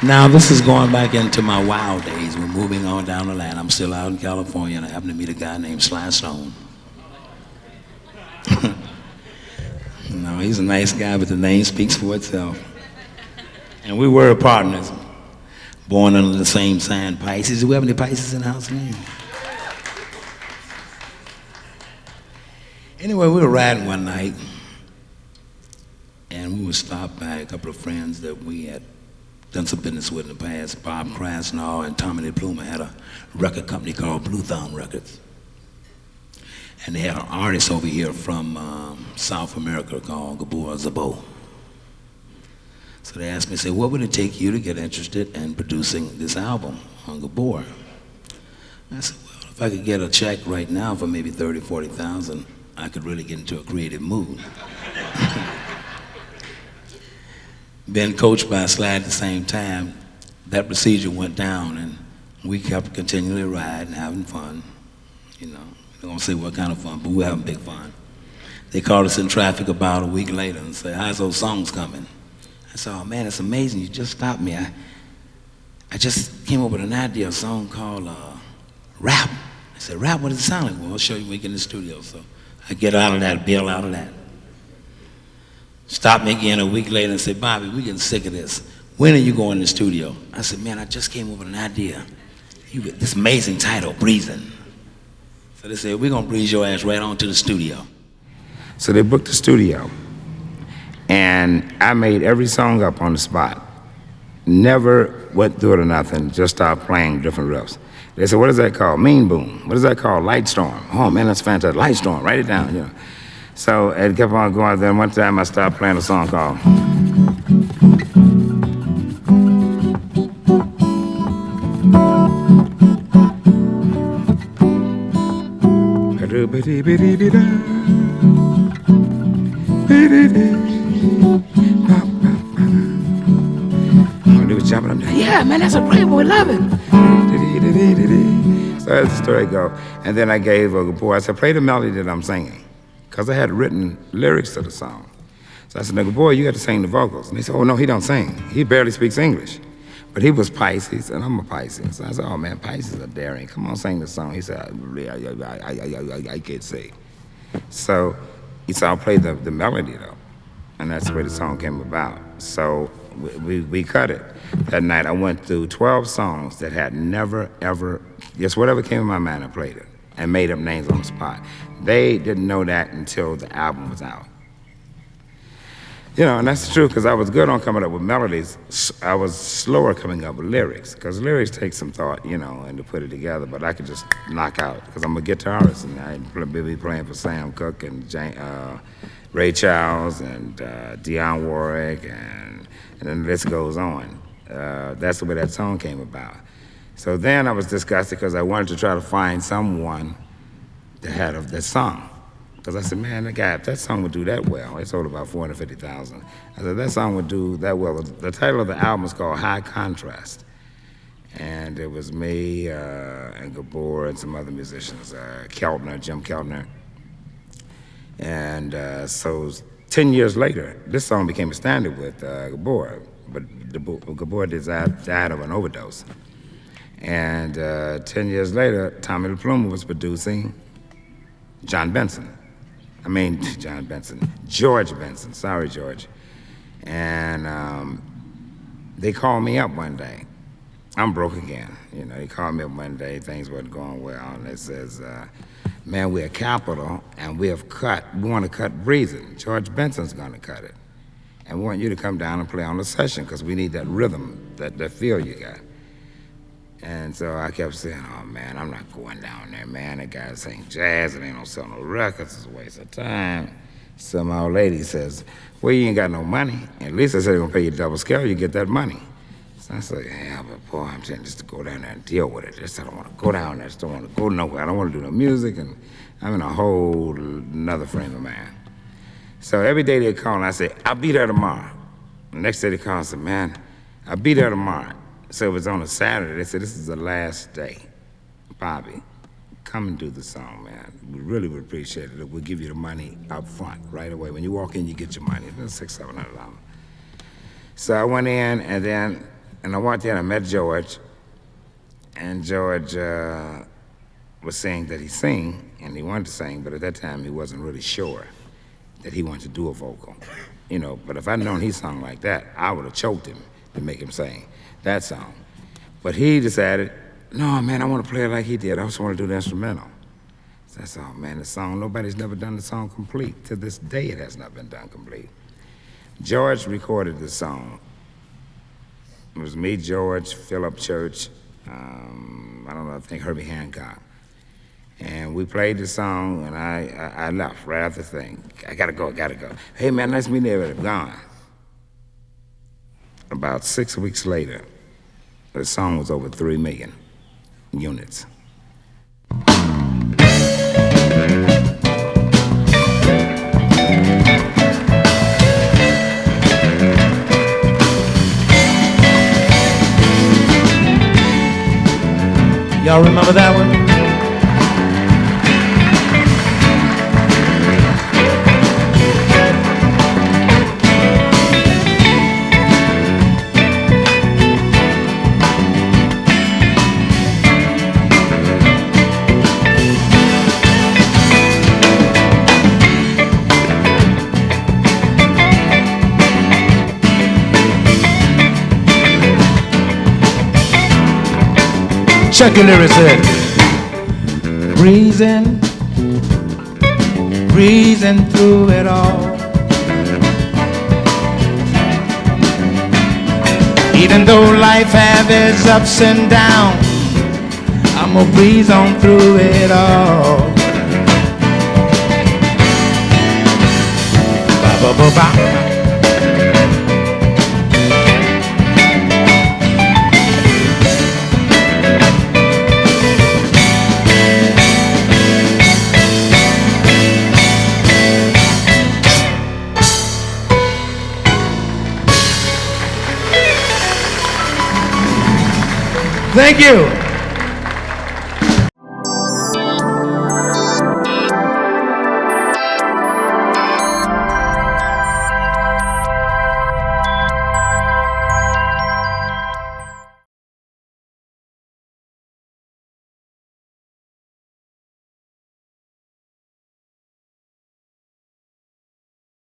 Now, this is going back into my wild days. We're moving on down the line. I'm still out in California, and I happen to meet a guy named Sly Stone. No, he's a nice guy, but the name speaks for itself. And we were partners, born under the same sign, Pisces. Do we have any Pisces in the house? Anyway, we were riding one night, and we were stopped by a couple of friends that we had done some business with in the past. Bob Krasnow and Tommy Lee Plumer had a record company called Blue Thumb Records. And they had an artist over here from South America called Gabor Szabo. So they asked me, say, what would it take you to get interested in producing this album on Gabbor? I said, well, if I could get a check right now for maybe 30, 40,000, I could really get into a creative mood. Being coached by Sly at the same time, that procedure went down, and we kept continually riding, having fun. You know, I don't say what kind of fun, but we were having big fun. They called us in traffic about a week later and said, how's those songs coming? I said, oh man, it's amazing, you just stopped me. I just came up with an idea, a song called Rap. I said, rap, what does it sound like? Well, I'll show you when we get in the studio. So I get out of that, Bill out of that. Stopped me again a week later and said, Bobby, we're getting sick of this. When are you going in the studio? I said, man, I just came up with an idea. You get this amazing title, Breezin. So they said, we're gonna breeze your ass right on to the studio. So they booked the studio, and I made every song up on the spot. Never went through it or nothing, just started playing different riffs. They said, what is that called? Mean Boom. What is that called? Light Storm. Oh man, that's fantastic. Light Storm, write it down, you know. So it kept on going. Then one time I started playing a song called they was jumping up there. Yeah, man, that's a great one. We love it. So that's the story go. And then I gave Gabbor, I said, play the melody that I'm singing. Because I had written lyrics to the song. So I said, now, Gabbor, you got to sing the vocals. And they said, oh, no, he don't sing. He barely speaks English. But he was Pisces, and I'm a Pisces. So I said, oh, man, Pisces are daring. Come on, sing the song. He said, I can't sing. So he said, I'll play the melody, though. And that's where the song came about. So we cut it. That night, I went through 12 songs that had never, ever, just whatever came in my mind, I played it. And made up names on the spot. They didn't know that until the album was out. You know, and that's the truth, because I was good on coming up with melodies. I was slower coming up with lyrics, because lyrics take some thought, you know, and to put it together, but I could just knock out, because I'm a guitarist, and I'd be playing for Sam Cooke and Ray Charles and Dionne Warwick, and then the list goes on. That's the way that song came about. So then I was disgusted because I wanted to try to find someone that had that song. Because I said, man, if that song would do that well, it sold about 450,000. I said, that song would do that well. The title of the album is called High Contrast. And it was me and Gabbor and some other musicians, Jim Keltner. And so 10 years later, this song became a standard with Gabbor. But Gabbor died of an overdose. And 10 years later, Tommy Lee Plumer was producing George Benson. Sorry, George. And they called me up one day. I'm broke again. You know, he called me up one day, things weren't going well, and it says, man, we're Capitol, and we want to cut Breezin. George Benson's gonna cut it. And we want you to come down and play on the session, because we need that rhythm, that feel you got. And so I kept saying, oh man, I'm not going down there, man. That guy's saying jazz, and ain't no sell no records, it's a waste of time. So my old lady says, well, you ain't got no money. And Lisa said they're gonna pay you double scale, you get that money. So I said, yeah, but boy, I'm saying just to go down there and deal with it. I don't wanna go down there, I just don't wanna go nowhere. I don't wanna do no music, and I'm in a whole another frame of mind. So every day they call, and I say, I'll be there tomorrow. The next day they call and say, man, I'll be there tomorrow. So it was on a Saturday. They said, this is the last day. Bobby, come and do the song, man. We really would appreciate it. We'll give you the money up front right away. When you walk in, you get your money. It's $600, $700. So I went in, and then And I walked in, I met George, and George was saying that he sing, and he wanted to sing, but at that time he wasn't really sure that he wanted to do a vocal. You know, but if I'd known he sung like that, I would have choked him to make him sing that song. But he decided, no, man, I want to play it like he did. I just want to do the instrumental. So that's all, man, the song, nobody's never done the song complete. To this day, it has not been done complete. George recorded the song. It was me, George, Philip Church, I don't know, I think Herbie Hancock. And we played the song, and I left right after the thing. I gotta go. Hey, man, nice meeting you. Gone. About 6 weeks later, the song was over 3 million units. Y'all remember that one? Check your lyrics here. Breezin', breezin' through it all. Even though life has its ups and downs, I'm gonna breeze on through it all. Ba ba ba ba. Thank you.